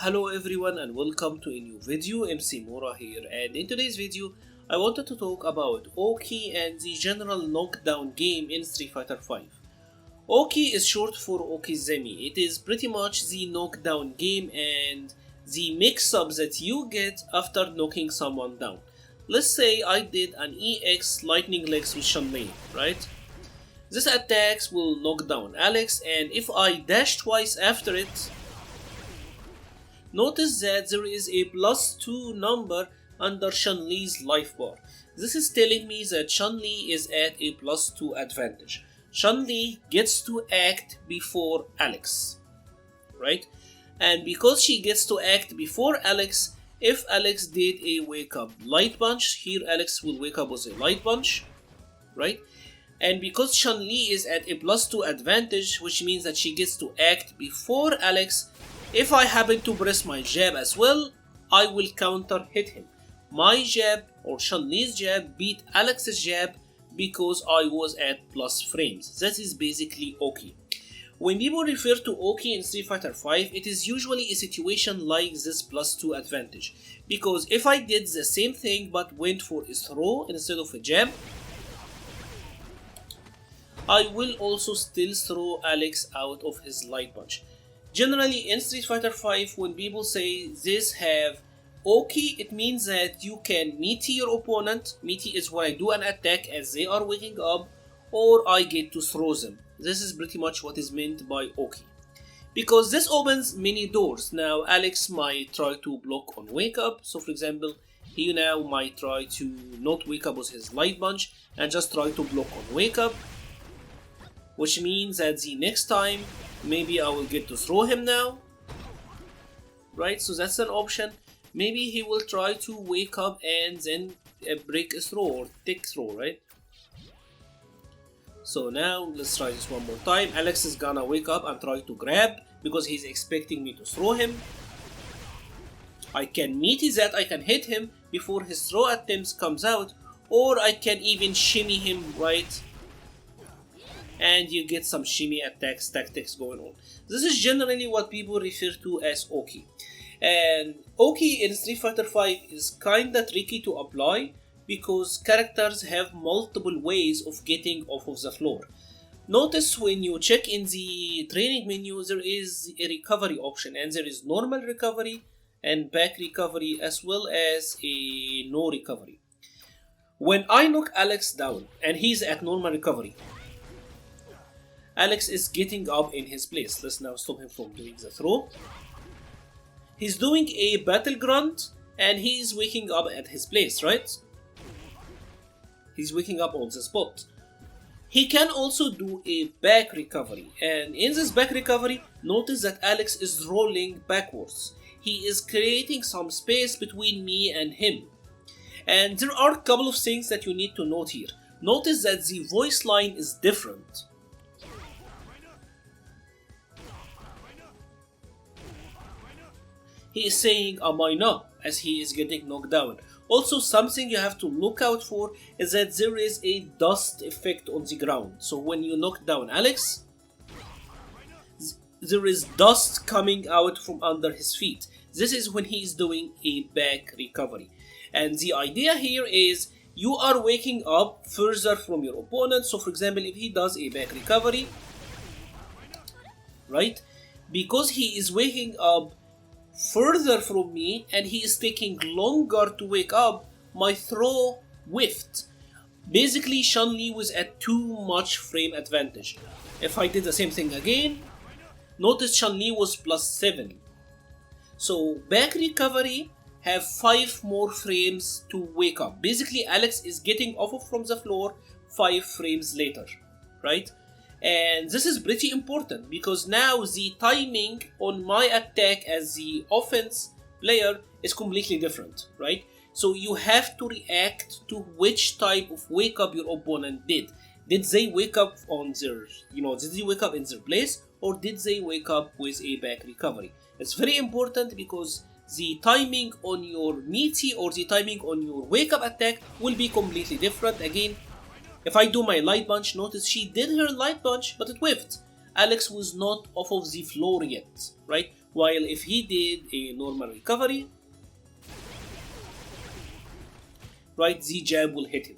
Hello everyone and welcome to a new video. MC-Mura here, and in today's video I wanted to talk about Oki and the general knockdown game in Street Fighter V. Oki is short for Okizeme. It is pretty much the knockdown game and the mix-up that you get after knocking someone down. Let's say I did an EX lightning legs with Chun-Li, right? This attacks will knock down Alex, and if I dash twice after it, notice that there is a +2 number under Chun-Li's life bar. This is telling me that Chun-Li is at a +2 advantage. Chun-Li gets to act before Alex, right? And because she gets to act before Alex, if Alex did a wake up light punch, here Alex will wake up with a light punch, right? And because Chun-Li is at a +2 advantage, which means that she gets to act before Alex, if I happen to press my jab as well, I will counter hit him. My jab or Chun-Li's jab beat Alex's jab because I was at plus frames. That is basically Oki. When people refer to Oki in Street Fighter V, it is usually a situation like this +2 advantage. Because if I did the same thing but went for a throw instead of a jab, I will also still throw Alex out of his light punch. Generally in Street Fighter V, when people say this have Oki, it means that you can meaty your opponent. Meaty is when I do an attack as they are waking up, or I get to throw them. This is pretty much what is meant by Oki. Because this opens many doors. Now Alex might try to block on wake up. So for example, he now might try to not wake up with his light punch and just try to block on wake up, which means that the next time maybe I will get to throw him now, right? So that's an option. Maybe he will try to wake up and then break a throw or take throw, right? So now let's try this one more time. Alex is gonna wake up and try to grab because he's expecting me to throw him. I can meet that, I can hit him before his throw attempts comes out, or I can even shimmy him, right? And you get some shimmy attacks tactics going on. This is generally what people refer to as Oki. And Oki in Street Fighter V is kinda tricky to apply because characters have multiple ways of getting off of the floor. Notice when you check in the training menu, there is a recovery option, and there is normal recovery and back recovery as well as a no recovery. When I knock Alex down and he's at normal recovery, Alex is getting up in his place. Let's now stop him from doing the throw. He's doing a battle grunt and he's waking up at his place, right? He's waking up on the spot. He can also do a back recovery, and in this back recovery, notice that Alex is rolling backwards. He is creating some space between me and him. And there are a couple of things that you need to note here. Notice that the voice line is different. He is saying "Amaina" as he is getting knocked down. Also, something you have to look out for is that there is a dust effect on the ground. So when you knock down Alex, there is dust coming out from under his feet. This is when he is doing a back recovery. And the idea here is you are waking up further from your opponent. So for example, if he does a back recovery, right, because he is waking up further from me and he is taking longer to wake up, my throw whiffed. Basically, Chun-Li was at too much frame advantage. If I did the same thing again, notice Chun-Li was +7. So back recovery have 5 more frames to wake up. Basically, Alex is getting off from the floor 5 frames later, right? And this is pretty important because now the timing on my attack as the offense player is completely different, right? So you have to react to which type of wake up your opponent did. Did they wake up on their, did they wake up in their place, or did they wake up with a back recovery? It's very important because the timing on your meaty or the timing on your wake up attack will be completely different. Again, if I do my light punch, notice she did her light punch, but it whiffed. Alex was not off of the floor yet, right? while if he did a normal recovery, right, the jab will hit him.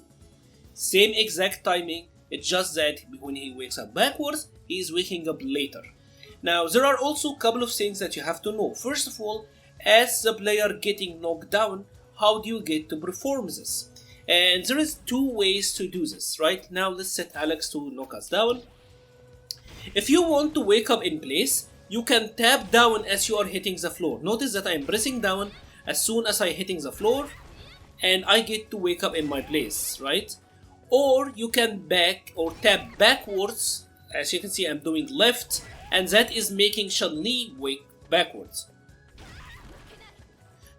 Same exact timing, it's just that when he wakes up backwards, he is waking up later. Now, there are also a couple of things that you have to know. First of all, as the player getting knocked down, how do you get to perform this? And there is two ways to do this, right? Now, let's set Alex to knock us down. If you want to wake up in place, you can tap down as you are hitting the floor. Notice that I am pressing down as soon as I hitting the floor, and I get to wake up in my place, right? Or you can back or tap backwards. As you can see, I'm doing left, and that is making Chun-Li wake backwards.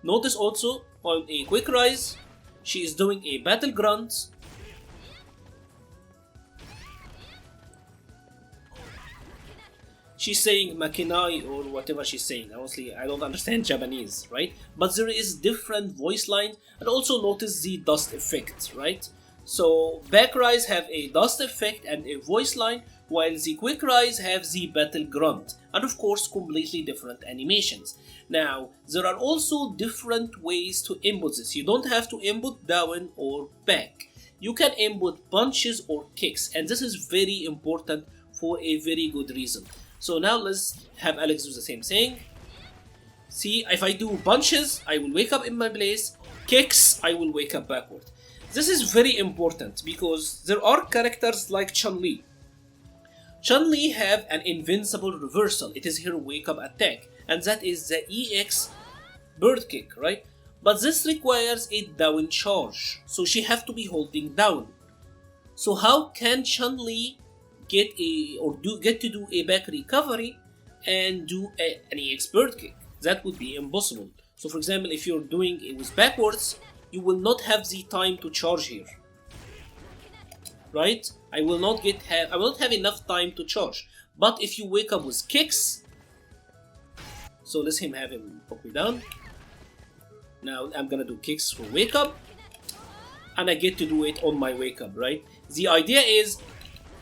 Notice also on a quick rise, she is doing a battle grunt. She's saying makinai or whatever she's saying. Honestly, I don't understand Japanese, right? But there is different voice lines, and also notice the dust effect, right? So back rise have a dust effect and a voice line, while the quick rise have the battle grunt, and of course completely different animations. Now, there are also different ways to input this. You don't have to input down or back. You can input punches or kicks, and this is very important for a very good reason. So now let's have Alex do the same thing. See, if I do punches, I will wake up in my place. Kicks, I will wake up backward. This is very important because there are characters like Chun-Li. Chun-Li have an invincible reversal. It is her wake up attack, and that is the EX bird kick, right? But this requires a down charge, so she have to be holding down. So how can Chun-Li get to do a back recovery and do an EX bird kick? That would be impossible. So for example, if you're doing it with backwards, you will not have the time to charge here, right? I will not have enough time to charge. But if you wake up with kicks, so let's have him poke me down. Now I'm gonna do kicks for wake up, and I get to do it on my wake up, right? The idea is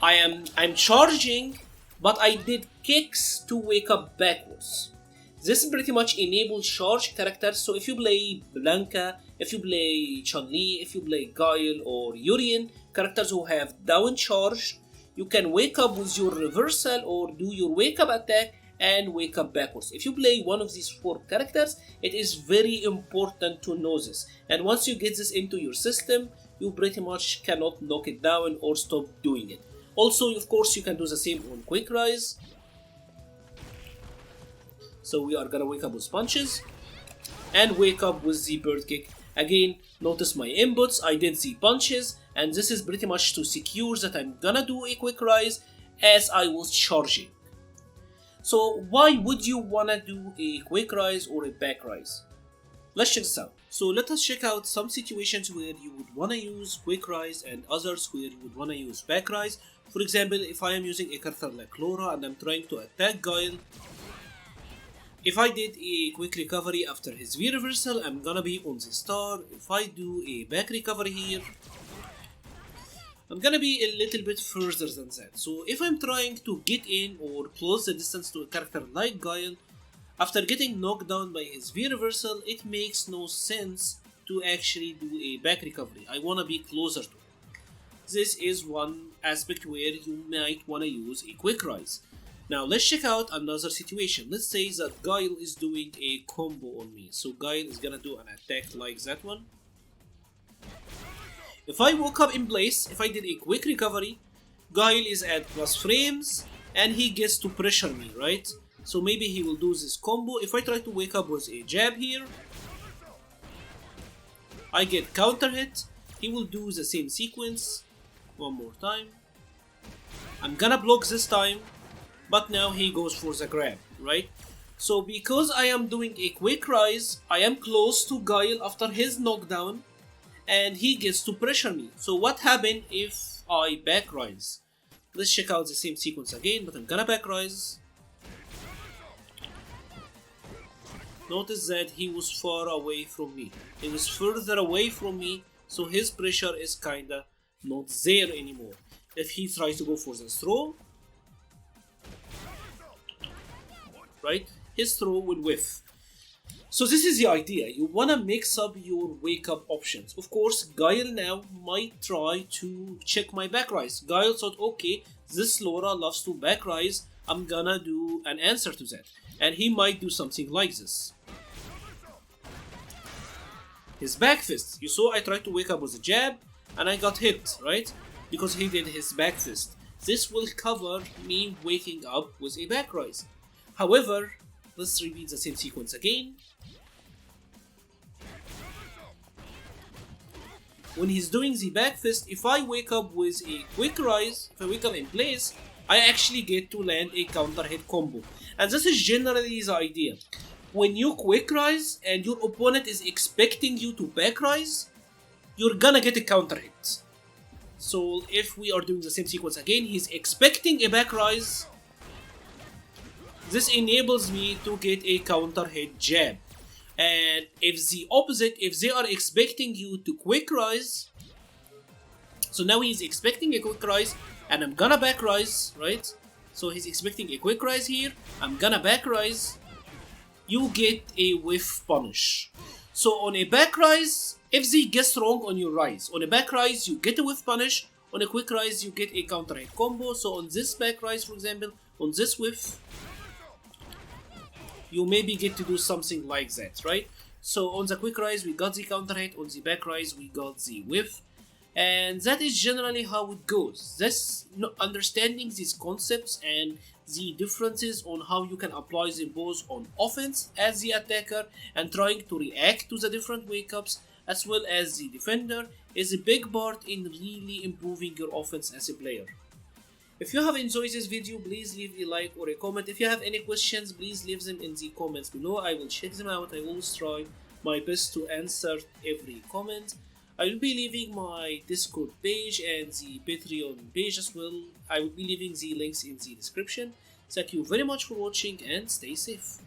I'm charging, but I did kicks to wake up backwards. This pretty much enables charge characters. So if you play Blanca, if you play Chun-Li, if you play Guile or Urien, characters who have down charge, you can wake up with your reversal or do your wake up attack and wake up backwards. If you play one of these four characters, it is very important to know this. And once you get this into your system, you pretty much cannot knock it down or stop doing it. Also, of course, you can do the same on quick rise. So we are gonna wake up with punches and wake up with the bird kick. Again, notice my inputs, I did the punches, and this is pretty much to secure that I'm gonna do a quick rise as I was charging. So why would you wanna do a quick rise or a back rise? Let's check this out. So let us check out some situations where you would wanna use quick rise and others where you would wanna use back rise. For example, if I am using a character like Laura and I'm trying to attack Guile, if I did a quick recovery after his V reversal, I'm gonna be on the star. If I do a back recovery here, I'm gonna be a little bit further than that. So if I'm trying to get in or close the distance to a character like Guile, after getting knocked down by his V reversal, it makes no sense to actually do a back recovery. I wanna be closer to him. This is one aspect where you might wanna use a quick rise. Now let's check out another situation. Let's say that Guile is doing a combo on me. So Guile is gonna do an attack like that one. If I woke up in place, if I did a quick recovery, Guile is at plus frames and he gets to pressure me, right? So maybe he will do this combo. If I try to wake up with a jab here, I get counter hit. He will do the same sequence one more time. I'm gonna block this time, but now he goes for the grab, right? So because I am doing a quick rise, I am close to Guile after his knockdown, and he gets to pressure me. So what happened if I back rise? Let's check out the same sequence again, but I'm gonna back rise. Notice that he was far away from me. He was further away from me, so his pressure is kinda not there anymore. If he tries to go for the throw, right, his throw will whiff. So this is the idea. You wanna mix up your wake up options. Of course, Guile now might try to check my back rise. Guile thought, okay, this Laura loves to back rise. I'm gonna do an answer to that. And he might do something like this. His back fist. You saw I tried to wake up with a jab and I got hit, right? Because he did his back fist. This will cover me waking up with a back rise. However, let's repeat the same sequence again. When he's doing the back fist, if I wake up with a quick rise, if I wake up in place, I actually get to land a counter hit combo. And this is generally the idea. When you quick rise and your opponent is expecting you to back rise, you're gonna get a counter hit. So if we are doing the same sequence again, he's expecting a back rise. This enables me to get a counter hit jab. And if the opposite, if they are expecting you to quick rise, so now he's expecting a quick rise and I'm gonna back rise, right? So he's expecting a quick rise here, I'm gonna back rise, you get a whiff punish. So on a back rise, if they guess wrong on your rise, on a back rise you get a whiff punish, on a quick rise you get a counter hit combo. So on this back rise, for example, on this whiff, you maybe get to do something like that, right? So on the quick rise we got the counter hit, on the back rise we got the whiff, and that is generally how it goes. This understanding these concepts and the differences on how you can apply them both on offense as the attacker and trying to react to the different wake ups as well as the defender is a big part in really improving your offense as a player. If you have enjoyed this video, please leave a like or a comment. If you have any questions, please leave them in the comments below. I will check them out. I always try my best to answer every comment. I will be leaving my Discord page and the Patreon page as well. I will be leaving the links in the description. Thank you very much for watching and stay safe.